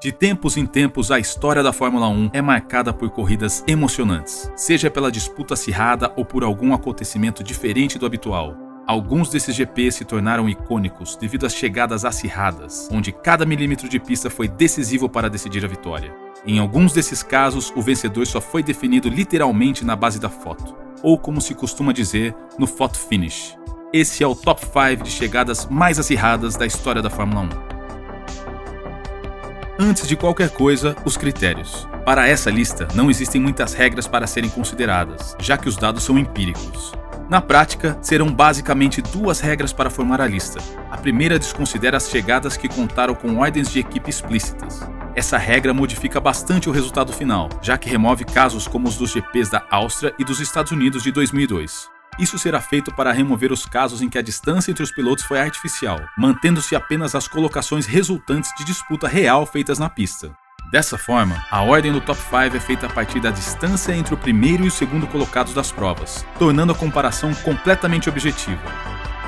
De tempos em tempos, a história da Fórmula 1 é marcada por corridas emocionantes, seja pela disputa acirrada ou por algum acontecimento diferente do habitual. Alguns desses GPs se tornaram icônicos devido às chegadas acirradas, onde cada milímetro de pista foi decisivo para decidir a vitória. Em alguns desses casos, o vencedor só foi definido literalmente na base da foto, ou como se costuma dizer, no photo finish. Esse é o top 5 de chegadas mais acirradas da história da Fórmula 1. Antes de qualquer coisa, os critérios. Para essa lista, não existem muitas regras para serem consideradas, já que os dados são empíricos. Na prática, serão basicamente duas regras para formar a lista. A primeira desconsidera as chegadas que contaram com ordens de equipe explícitas. Essa regra modifica bastante o resultado final, já que remove casos como os dos GPs da Áustria e dos Estados Unidos de 2002. Isso será feito para remover os casos em que a distância entre os pilotos foi artificial, mantendo-se apenas as colocações resultantes de disputa real feitas na pista. Dessa forma, a ordem do top 5 é feita a partir da distância entre o primeiro e o segundo colocados das provas, tornando a comparação completamente objetiva.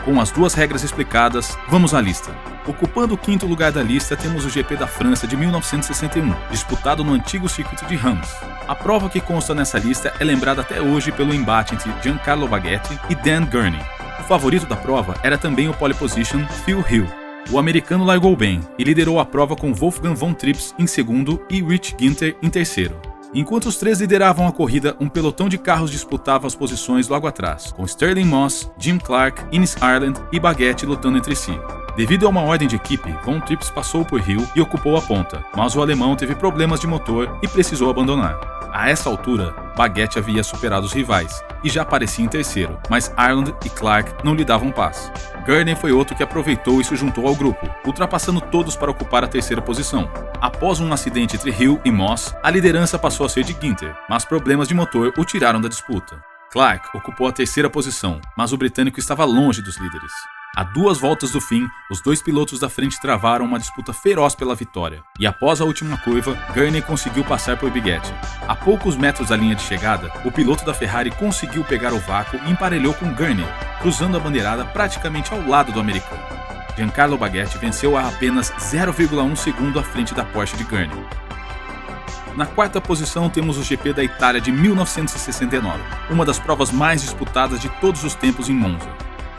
Com as duas regras explicadas, vamos à lista. Ocupando o quinto lugar da lista, temos o GP da França de 1961, disputado no antigo circuito de Reims. A prova que consta nessa lista é lembrada até hoje pelo embate entre Giancarlo Baghetti e Dan Gurney. O favorito da prova era também o pole position Phil Hill. O americano largou bem e liderou a prova com Wolfgang von Trips em segundo e Rich Ginter em terceiro. Enquanto os três lideravam a corrida, um pelotão de carros disputava as posições logo atrás, com Sterling Moss, Jim Clark, Ines Ireland e Baghetti lutando entre si. Devido a uma ordem de equipe, Von Trips passou por Hill e ocupou a ponta, mas o alemão teve problemas de motor e precisou abandonar. A essa altura, Baghetti havia superado os rivais e já aparecia em terceiro, mas Ireland e Clark não lhe davam paz. Gurney foi outro que aproveitou e se juntou ao grupo, ultrapassando todos para ocupar a terceira posição. Após um acidente entre Hill e Moss, a liderança passou a ser de Ginter, mas problemas de motor o tiraram da disputa. Clark ocupou a terceira posição, mas o britânico estava longe dos líderes. A 2 voltas do fim, os dois pilotos da frente travaram uma disputa feroz pela vitória, e após a última curva, Gurney conseguiu passar por Baghetti. A poucos metros da linha de chegada, o piloto da Ferrari conseguiu pegar o vácuo e emparelhou com Gurney, cruzando a bandeirada praticamente ao lado do americano. Giancarlo Baghetti venceu a apenas 0,1 segundo à frente da Porsche de Gurney. Na quarta posição temos o GP da Itália de 1969, uma das provas mais disputadas de todos os tempos em Monza.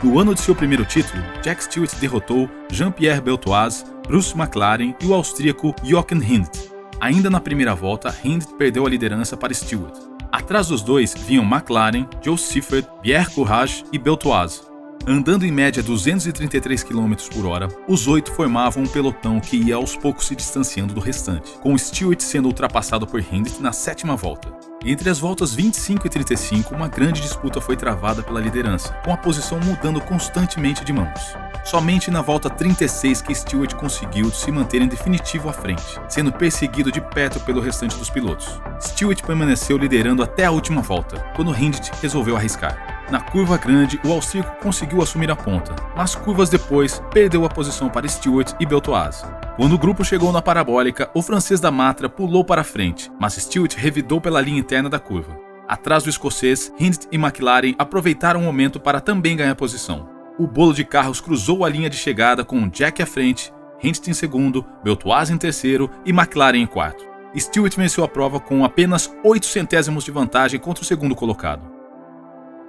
No ano de seu primeiro título, Jack Stewart derrotou Jean-Pierre Beltoise, Bruce McLaren e o austríaco Jochen Rindt. Ainda na primeira volta, Rindt perdeu a liderança para Stewart. Atrás dos dois vinham McLaren, Joe Seifert, Pierre Courage e Beltoise. Andando em média 233 km por hora, os 8 formavam um pelotão que ia aos poucos se distanciando do restante, com Stewart sendo ultrapassado por Rindt na sétima volta. Entre as voltas 25 e 35, uma grande disputa foi travada pela liderança, com a posição mudando constantemente de mãos. Somente na volta 36 que Stewart conseguiu se manter em definitivo à frente, sendo perseguido de perto pelo restante dos pilotos. Stewart permaneceu liderando até a última volta, quando Rindt resolveu arriscar. Na curva grande, o austríaco conseguiu assumir a ponta, mas curvas depois perdeu a posição para Stewart e Beltoise. Quando o grupo chegou na parabólica, o francês da Matra pulou para frente, mas Stewart revidou pela linha interna da curva. Atrás do escocês, Rindt e McLaren aproveitaram o momento para também ganhar posição. O bolo de carros cruzou a linha de chegada com Jack à frente, Rindt em segundo, Beltoise em terceiro e McLaren em quarto. Stewart venceu a prova com apenas 8 centésimos de vantagem contra o segundo colocado.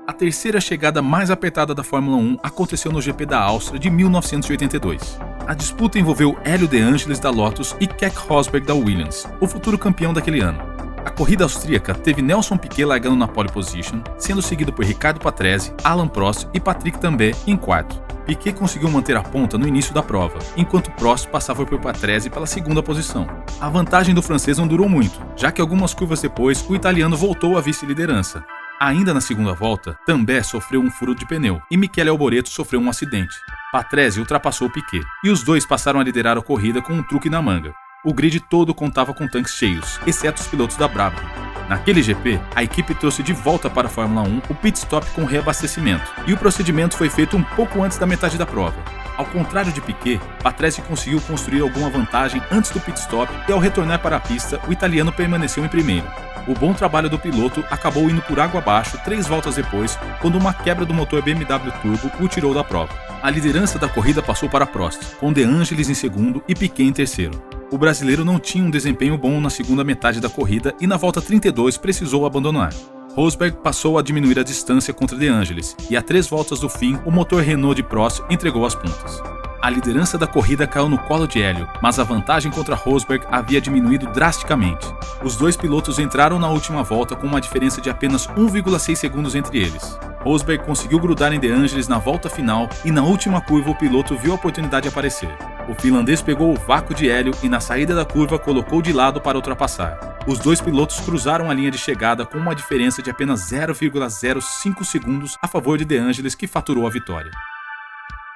A terceira chegada mais apertada da Fórmula 1 aconteceu no GP da Áustria de 1982. A disputa envolveu Hélio De Angelis da Lotus e Keck Rosberg da Williams, o futuro campeão daquele ano. A corrida austríaca teve Nelson Piquet largando na pole position, sendo seguido por Riccardo Patrese, Alain Prost e Patrick Tambay em quarto. Piquet conseguiu manter a ponta no início da prova, enquanto Prost passava por Patrese pela segunda posição. A vantagem do francês não durou muito, já que algumas curvas depois o italiano voltou à vice-liderança. Ainda na segunda volta, Tambay sofreu um furo de pneu e Michele Alboreto sofreu um acidente. Patrese ultrapassou Piquet e os dois passaram a liderar a corrida com um truque na manga. O grid todo contava com tanques cheios, exceto os pilotos da Brabham. Naquele GP, a equipe trouxe de volta para a Fórmula 1 o pit stop com reabastecimento, e o procedimento foi feito um pouco antes da metade da prova. Ao contrário de Piquet, Patrese conseguiu construir alguma vantagem antes do pit stop e ao retornar para a pista, o italiano permaneceu em primeiro. O bom trabalho do piloto acabou indo por água abaixo 3 voltas depois, quando uma quebra do motor BMW Turbo o tirou da prova. A liderança da corrida passou para Prost, com De Angelis em segundo e Piquet em terceiro. O brasileiro não tinha um desempenho bom na segunda metade da corrida e na volta 32 precisou abandonar. Rosberg passou a diminuir a distância contra De Angelis e a 3 voltas do fim o motor Renault de Prost entregou as pontas. A liderança da corrida caiu no colo de Hélio, mas a vantagem contra Rosberg havia diminuído drasticamente. Os dois pilotos entraram na última volta com uma diferença de apenas 1,6 segundos entre eles. Rosberg conseguiu grudar em De Angelis na volta final e na última curva o piloto viu a oportunidade aparecer. O finlandês pegou o vácuo de Hélio e na saída da curva colocou de lado para ultrapassar. Os dois pilotos cruzaram a linha de chegada com uma diferença de apenas 0,05 segundos a favor de De Angelis, que faturou a vitória.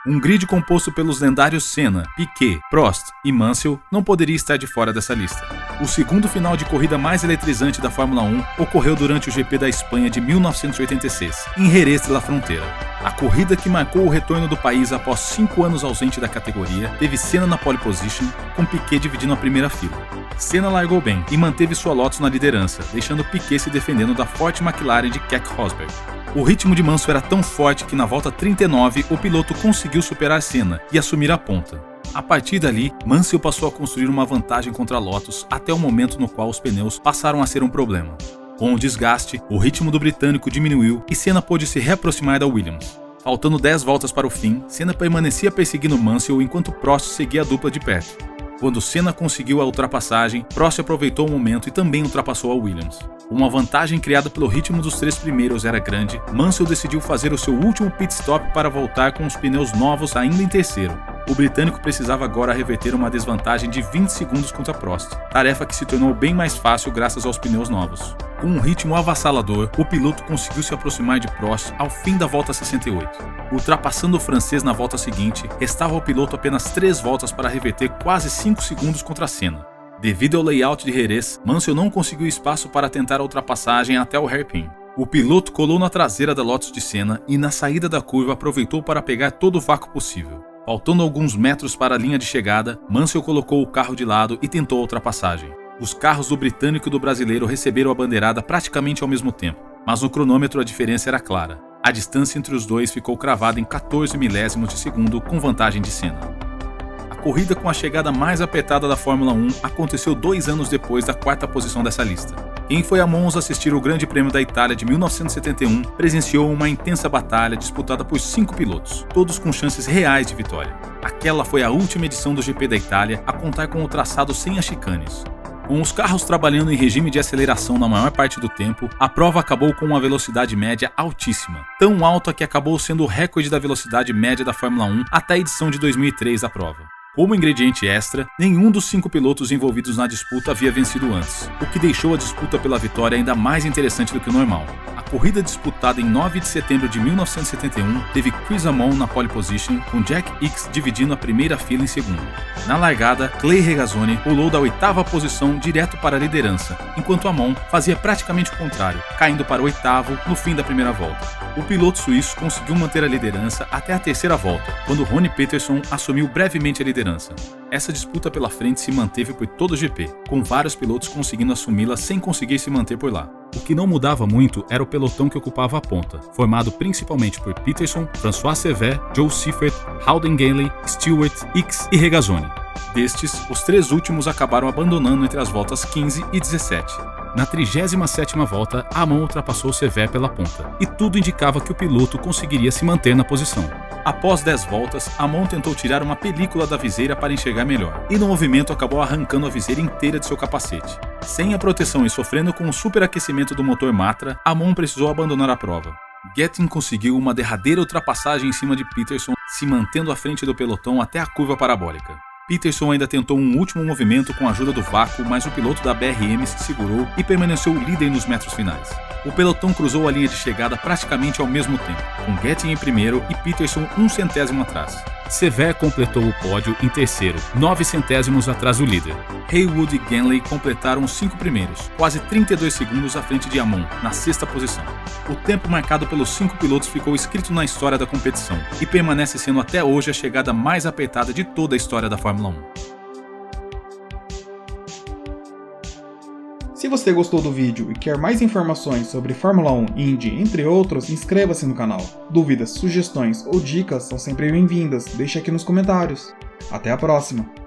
Um grid composto pelos lendários Senna, Piquet, Prost e Mansell não poderia estar de fora dessa lista. O segundo final de corrida mais eletrizante da Fórmula 1 ocorreu durante o GP da Espanha de 1986, em Jerez de la Frontera. A corrida que marcou o retorno do país após 5 anos ausente da categoria teve Senna na pole position, com Piquet dividindo a primeira fila. Senna largou bem e manteve sua Lotus na liderança, deixando Piquet se defendendo da forte McLaren de Keck Rosberg. O ritmo de Mansell era tão forte que na volta 39 o piloto conseguiu superar Senna e assumir a ponta. A partir dali, Mansell passou a construir uma vantagem contra a Lotus até o momento no qual os pneus passaram a ser um problema. Com o desgaste, o ritmo do britânico diminuiu e Senna pôde se reaproximar da Williams. Faltando 10 voltas para o fim, Senna permanecia perseguindo Mansell enquanto Prost seguia a dupla de perto. Quando Senna conseguiu a ultrapassagem, Prost aproveitou o momento e também ultrapassou a Williams. Uma vantagem criada pelo ritmo dos 3 primeiros era grande, Mansell decidiu fazer o seu último pit stop para voltar com os pneus novos ainda em terceiro. O britânico precisava agora reverter uma desvantagem de 20 segundos contra Prost, tarefa que se tornou bem mais fácil graças aos pneus novos. Com um ritmo avassalador, o piloto conseguiu se aproximar de Prost ao fim da volta 68. Ultrapassando o francês na volta seguinte, restava ao piloto apenas 3 voltas para reverter quase 5 segundos contra Senna. Devido ao layout de Jerez, Mansell não conseguiu espaço para tentar a ultrapassagem até o hairpin. O piloto colou na traseira da Lotus de Senna e na saída da curva aproveitou para pegar todo o vácuo possível. Faltando alguns metros para a linha de chegada, Mansell colocou o carro de lado e tentou a ultrapassagem. Os carros do britânico e do brasileiro receberam a bandeirada praticamente ao mesmo tempo, mas no cronômetro a diferença era clara. A distância entre os dois ficou cravada em 14 milésimos de segundo com vantagem de Senna. A corrida com a chegada mais apertada da Fórmula 1 aconteceu 2 anos depois da 4ª posição dessa lista. Quem foi a Monza assistir o Grande Prêmio da Itália de 1971 presenciou uma intensa batalha disputada por 5 pilotos, todos com chances reais de vitória. Aquela foi a última edição do GP da Itália a contar com o traçado sem as chicanes. Com os carros trabalhando em regime de aceleração na maior parte do tempo, a prova acabou com uma velocidade média altíssima, tão alta que acabou sendo o recorde da velocidade média da Fórmula 1 até a edição de 2003 da prova. Como ingrediente extra, nenhum dos 5 pilotos envolvidos na disputa havia vencido antes, o que deixou a disputa pela vitória ainda mais interessante do que o normal. A corrida disputada em 9 de setembro de 1971 teve Chris Amon na pole position, com Jack Ickx dividindo a primeira fila em segundo. Na largada, Clay Regazzoni pulou da 8ª posição direto para a liderança, enquanto Amon fazia praticamente o contrário, caindo para o 8º no fim da primeira volta. O piloto suíço conseguiu manter a liderança até a 3ª volta, quando Ronnie Peterson assumiu brevemente a liderança. Essa disputa pela frente se manteve por todo o GP, com vários pilotos conseguindo assumi-la sem conseguir se manter por lá. O que não mudava muito era o pelotão que ocupava a ponta, formado principalmente por Peterson, François Cevert, Joe Seifert, Howden Ganley, Stewart, Ickx e Regazzoni. Destes, os 3 últimos acabaram abandonando entre as voltas 15 e 17. Na 37ª volta, Amon ultrapassou Cevert pela ponta, e tudo indicava que o piloto conseguiria se manter na posição. Após 10 voltas, Amon tentou tirar uma película da viseira para enxergar melhor, e no movimento acabou arrancando a viseira inteira de seu capacete. Sem a proteção e sofrendo com o superaquecimento do motor Matra, Amon precisou abandonar a prova. Getting conseguiu uma derradeira ultrapassagem em cima de Peterson, se mantendo à frente do pelotão até a curva parabólica. Peterson ainda tentou um último movimento com a ajuda do vácuo, mas o piloto da BRM se segurou e permaneceu líder nos metros finais. O pelotão cruzou a linha de chegada praticamente ao mesmo tempo, com Getting em primeiro e Peterson 1 centésimo atrás. Cevert completou o pódio em terceiro, 9 centésimos atrás do líder. Haywood e Ganley completaram os 5 primeiros, quase 32 segundos à frente de Amon, na 6ª posição. O tempo marcado pelos 5 pilotos ficou escrito na história da competição e permanece sendo até hoje a chegada mais apertada de toda a história da Fórmula 1. Se você gostou do vídeo e quer mais informações sobre Fórmula 1, Indy, entre outros, inscreva-se no canal. Dúvidas, sugestões ou dicas são sempre bem-vindas, deixe aqui nos comentários. Até a próxima!